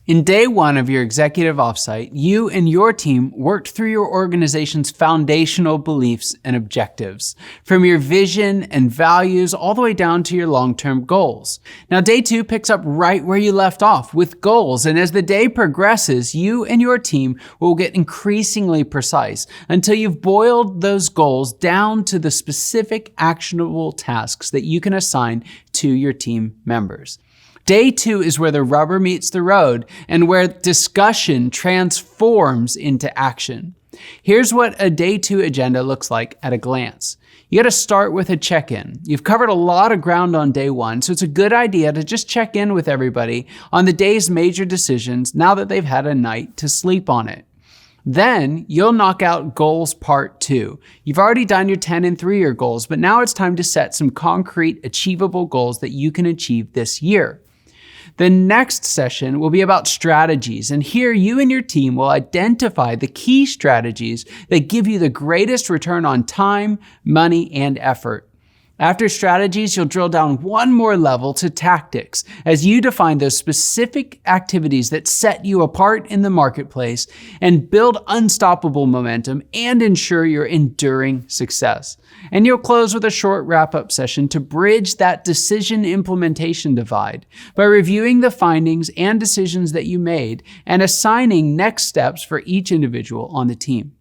In day one of your executive offsite, you and your team worked through your organization's foundational beliefs and objectives, from your vision and values all the way down to your long-term goals. Now, day two picks up right where you left off with goals, and as the day progresses, you and your team will get increasingly precise until you've boiled those goals down to the specific actionable tasks that you can assign to your team members. Day two is where the rubber meets the road and where discussion transforms into action. Here's what a day two agenda looks like at a glance. You gotta start with a check-in. You've covered a lot of ground on day one, so it's a good idea to just check in with everybody on the day's major decisions now that they've had a night to sleep on it. Then you'll knock out goals part two. You've already done your 10 and 3-year goals, but now it's time to set some concrete, achievable goals that you can achieve this year. The next session will be about strategies, and here you and your team will identify the key strategies that give you the greatest return on time, money, and effort. After strategies, you'll drill down one more level to tactics as you define those specific activities that set you apart in the marketplace and build unstoppable momentum and ensure your enduring success. And you'll close with a short wrap-up session to bridge that decision implementation divide by reviewing the findings and decisions that you made and assigning next steps for each individual on the team.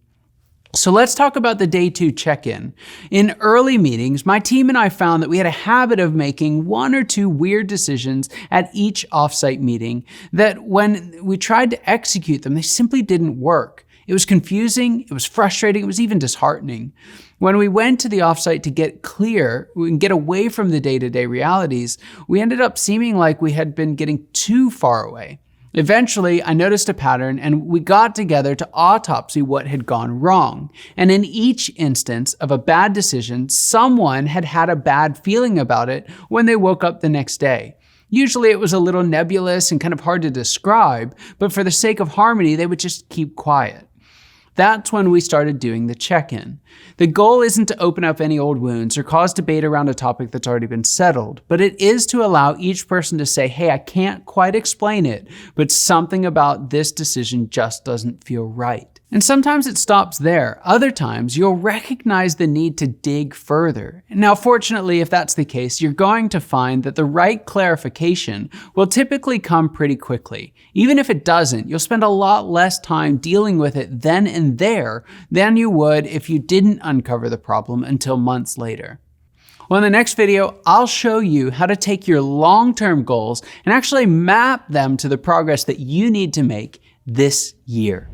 So let's talk about the day two check-in. In early meetings, my team and I found that we had a habit of making one or two weird decisions at each offsite meeting that when we tried to execute them, they simply didn't work. It was confusing, it was frustrating, it was even disheartening. When we went to the offsite to get clear and get away from the day-to-day realities, we ended up seeming like we had been getting too far away. Eventually, I noticed a pattern and we got together to autopsy what had gone wrong. And in each instance of a bad decision, someone had had a bad feeling about it when they woke up the next day. Usually it was a little nebulous and kind of hard to describe, but for the sake of harmony, they would just keep quiet. That's when we started doing the check-in. The goal isn't to open up any old wounds or cause debate around a topic that's already been settled, but it is to allow each person to say, hey, I can't quite explain it, but something about this decision just doesn't feel right. And sometimes it stops there. Other times, you'll recognize the need to dig further. Now, fortunately, if that's the case, you're going to find that the right clarification will typically come pretty quickly. Even if it doesn't, you'll spend a lot less time dealing with it then and there than you would if you didn't uncover the problem until months later. Well, in the next video, I'll show you how to take your long-term goals and actually map them to the progress that you need to make this year.